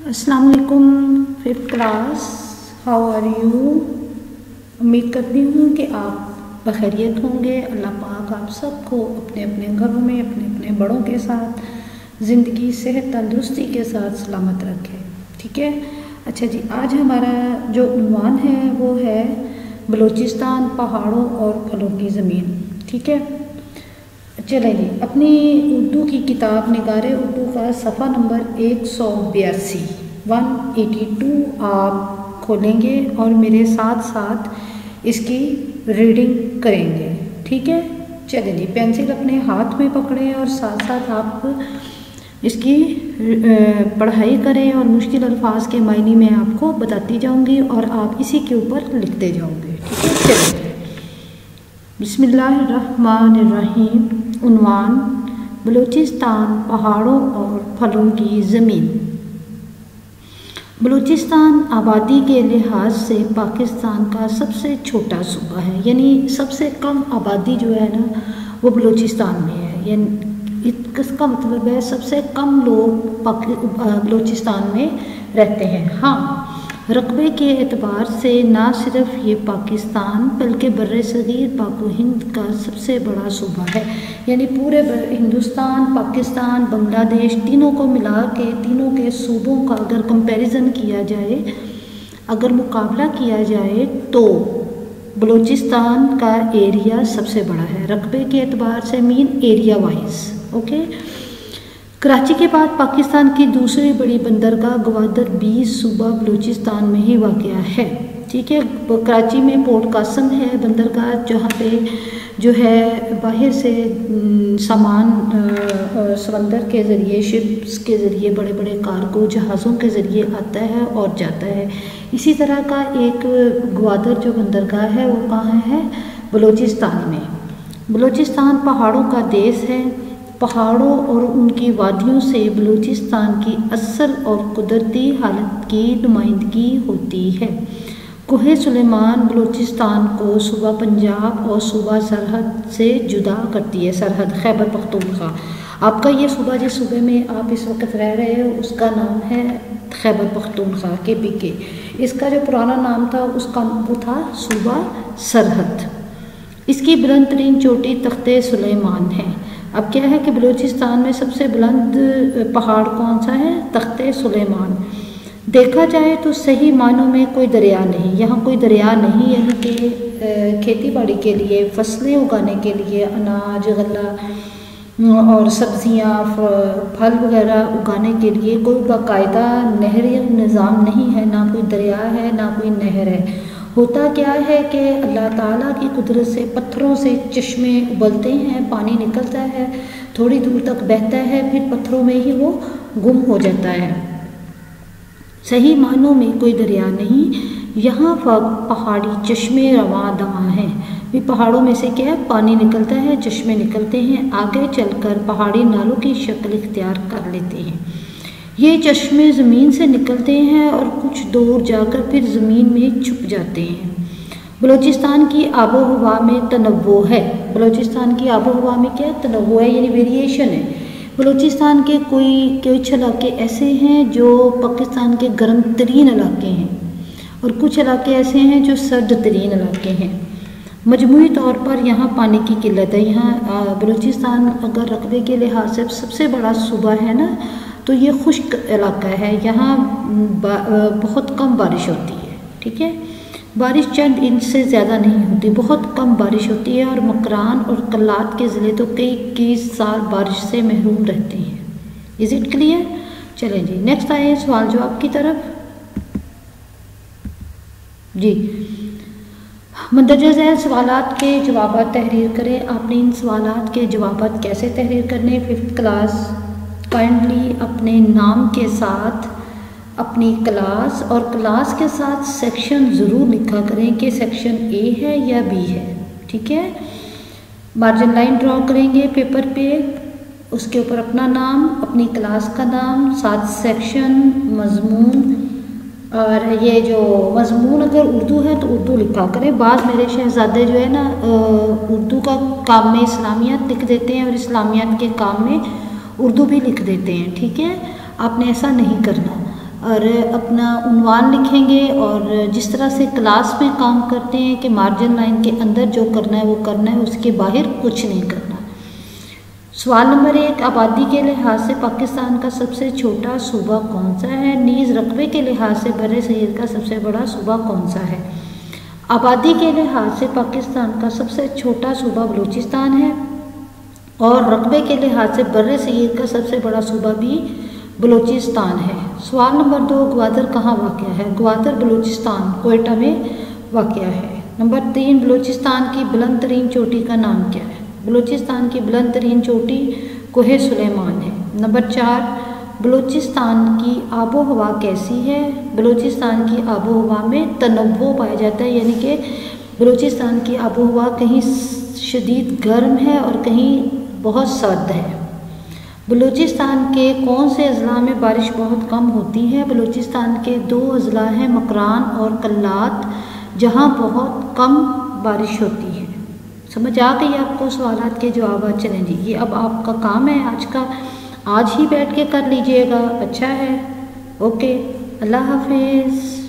अस्सलाम वालेकुम fifth class, how are you. उम्मीद करती हूँ कि आप बखैरियत होंगे। अल्लाह पाक आप सबको अपने अपने घरों में अपने अपने बड़ों के साथ ज़िंदगी सेहत तंदुरुस्ती के साथ सलामत रखे। ठीक है, अच्छा जी, आज हमारा जो उन्वान है वो है बलूचिस्तान, पहाड़ों और फलों की ज़मीन। ठीक है, चलें जी, अपनी उर्दू की किताब निगारे उर्दू का सफ़ा नंबर 182 आप खोलेंगे और मेरे साथ साथ इसकी रीडिंग करेंगे। ठीक है, चलें जी, पेंसिल अपने हाथ में पकड़ें और साथ साथ आप इसकी पढ़ाई करें और मुश्किल अल्फाज के मायने में आपको बताती जाऊंगी और आप इसी के ऊपर लिखते जाओगे। ठीक है, चलिए, बिस्मिल्लाहिर्रहमानिर्रहीम। उन्वान बलूचिस्तान, पहाड़ों और फलों की ज़मीन। बलूचिस्तान आबादी के लिहाज से पाकिस्तान का सबसे छोटा सूबा है, यानी सबसे कम आबादी जो है ना वो बलूचिस्तान में है। यानी इसका मतलब है सबसे कम लोग बलूचिस्तान में रहते हैं। हाँ, रकबे के एतबार से ना सिर्फ ये पाकिस्तान बल्कि बर्र-ए-सग़ीर पाक व हिंद का सबसे बड़ा सूबा है। यानी पूरे हिंदुस्तान, पाकिस्तान, बांग्लादेश तीनों को मिला के तीनों के सूबों का अगर कंपैरिजन किया जाए, अगर मुकाबला किया जाए तो बलूचिस्तान का एरिया सबसे बड़ा है रकबे के एतबार से, mean area wise. Okay, Karachi के बाद पाकिस्तान की दूसरी बड़ी बंदरगाह ग्वादर 20 सूबा बलूचिस्तान में ही वाक़या है। ठीक है, कराची में पोर्ट कासम है बंदरगाह, जहाँ पे जो है बाहर से सामान समंदर के ज़रिए, शिप्स के ज़रिए, बड़े बड़े कार्गो जहाज़ों के ज़रिए आता है और जाता है। इसी तरह का एक ग्वादर जो बंदरगाह है वो कहाँ है? बलूचिस्तान में। बलूचिस्तान पहाड़ों का देश है। पहाड़ों और उनकी वादियों से बलूचिस्तान की असल और कुदरती हालत की नुमाइंदगी होती है। कोहे सुलेमान बलूचिस्तान को सूबा पंजाब और सूबा सरहद से जुदा करती है। सरहद खैबर पख्तूनख्वा, आपका ये सूबा जिस सूबे में आप इस वक्त रह रहे हो उसका नाम है खैबर पख्तूनख्वा, KPK। इसका जो पुराना नाम था उसका वो था सूबा सरहद। इसकी बुलंद तरीन चोटी तख्ते सुलेमान है। अब क्या है कि बलूचिस्तान में सबसे बुलंद पहाड़ कौन सा है? तख्ते सुलेमान। देखा जाए तो सही मानों में कोई दरिया नहीं, यहाँ कोई दरिया नहीं, यानी कि खेती बाड़ी के लिए, फसलें उगाने के लिए, अनाज, गल्ला और सब्जियाँ, फल वगैरह उगाने के लिए कोई बाकायदा नहरी निज़ाम नहीं है, ना कोई दरिया है ना कोई नहर है। होता क्या है कि अल्लाह ताला की कुदरत से पत्थरों से चश्मे उबलते हैं, पानी निकलता है, थोड़ी दूर तक बहता है, फिर पत्थरों में ही वो गुम हो जाता है। सही मानों में कोई दरिया नहीं, यहाँ पहाड़ी चश्मे रवां दवां हैं। भी पहाड़ों में से क्या है? पानी निकलता है, चश्मे निकलते हैं, आगे चलकर पहाड़ी नालों की शक्ल इख्तियार कर लेते हैं। ये चश्मे ज़मीन से निकलते हैं और कुछ दूर जाकर फिर ज़मीन में छुप जाते हैं। बलूचिस्तान की आबो हवा में तनव्वो है। बलूचिस्तान की आबो हवा में क्या तनव्वो है, यानी वेरिएशन है। बलूचिस्तान के कुछ इलाके ऐसे हैं जो पाकिस्तान के गर्म तरीन इलाके हैं और कुछ इलाके ऐसे हैं जो सर्द तरीन इलाके हैं। मजमूई तौर पर यहाँ पानी की किल्लत है। यहाँ बलूचिस्तान अगर रकबे के लिहाज से सबसे बड़ा सूबा है ना, तो ये खुश्क इलाका है, यहाँ बहुत कम बारिश होती है। ठीक है, बारिश चंद इंच से ज़्यादा नहीं होती, बहुत कम बारिश होती है और मकरान और कल्लात के ज़िले तो कई साल बारिश से महरूम रहते हैं। Is it clear? चलें जी, नेक्स्ट आए सवाल जवाब की तरफ। जी, मंदरजा झैल सवालात के जवाब तहरीर करें। आपने इन सवालात के जवाब कैसे तहरीर करने? फिफ्थ क्लास काइंडली अपने नाम के साथ अपनी क्लास और क्लास के साथ सेक्शन ज़रूर लिखा करें कि सेक्शन A है या B है। ठीक है, मार्जिन लाइन ड्रॉ करेंगे पेपर पे, उसके ऊपर अपना नाम, अपनी क्लास का नाम, साथ सेक्शन, मजमून, और ये जो मजमून अगर उर्दू है तो उर्दू लिखा करें। बाद मेरे शहजादे जो है ना उर्दू का काम में इस्लामियात लिख देते हैं और इस्लामियात के काम में उर्दू भी लिख देते हैं। ठीक है, आपने ऐसा नहीं करना। اور اپنا عنوان لکھیں گے، اور جس طرح سے کلاس میں کام کرتے ہیں کہ مارجن لائن کے اندر جو کرنا ہے وہ کرنا ہے، اس کے باہر کچھ نہیں کرنا۔ سوال نمبر 1، آبادی کے لحاظ سے پاکستان کا سب سے چھوٹا صوبہ کون سا ہے؟ نیز رقبے کے لحاظ سے بر صغیر کا سب سے بڑا صوبہ کون سا ہے؟ آبادی کے لحاظ سے پاکستان کا سب سے چھوٹا صوبہ بلوچستان ہے، اور رقبے کے لحاظ سے بر صغیر کا سب سے بڑا صوبہ بھی بلوچستان ہے۔ سوال نمبر 2، گوادر کہاں واقع ہے؟ گوادر بلوچستان کوئٹہ میں واقع ہے۔ نمبر 3، بلوچستان کی بلند ترین چوٹی کا نام کیا ہے؟ بلوچستان کی بلند ترین چوٹی کوہ سلیمان ہے۔ نمبر 4، بلوچستان کی آب و ہوا کیسی ہے؟ بلوچستان کی آب و ہوا میں تنوع پایا جاتا ہے، یعنی کہ بلوچستان کی آب و ہوا کہیں شدید گرم ہے اور کہیں بہت سرد ہے۔ بلوچستان کے کون سے اضلاع میں بارش بہت کم ہوتی ہے؟ بلوچستان کے 2 اضلاع ہیں، مکران اور کلات، جہاں بہت کم بارش ہوتی ہے۔ سمجھ آ گئی آپ کو سوالات کے جوابات؟ چلیں جی، یہ اب آپ کا کام ہے آج ہی بیٹھ کے کر لیجئے گا۔ اچھا ہے، اوکے، اللہ حافظ۔